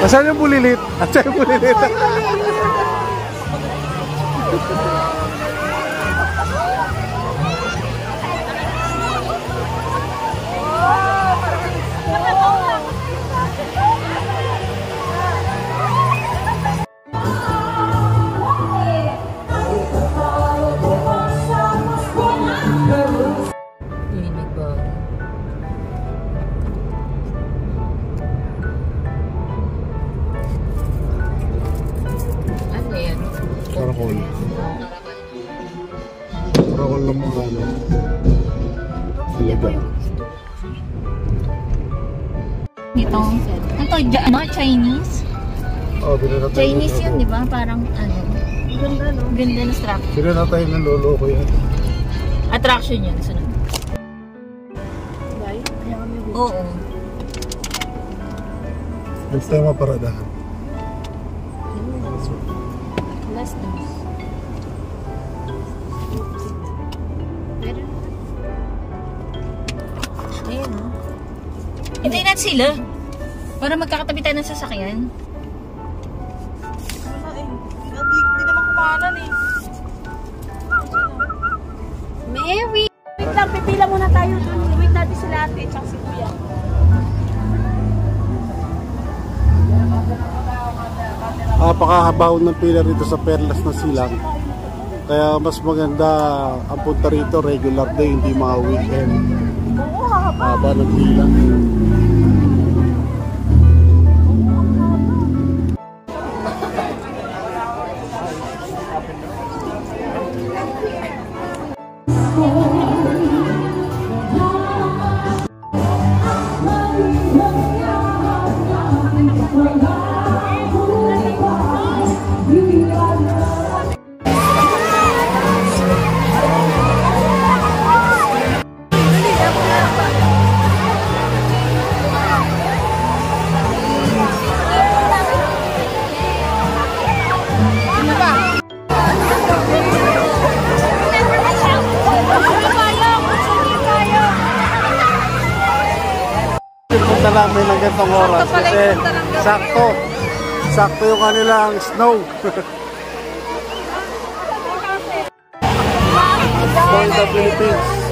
Asan yung bulilit? Asan yung bulilit? Karakol. Karakol lang mga ano. Talaga. Ito. Ano? Chinese? Oh, Chinese yun, di ba? Parang ano. Ganda, no? Ganda na structure. Sila na tayo ng lolo ko yan. Attraction yun. Sunod. Oo. Next time maparadahan. Last news. Ayan, no? Hintayin natin sila. Para magkakatabi tayo ng sasakyan. Hindi naman kumanan eh. Mary! Wait lang, pipila muna tayo. Wait natin sila ate, tsaka si kuya. Napakahabaw ng pila rito sa Perlas na Silang. Kaya mas maganda ang punta rito regular day, hindi mga weekend. Haba ng pila. Punta namin ng gantong oras kasi sakto yung kanilang snow. Going to the Philippines.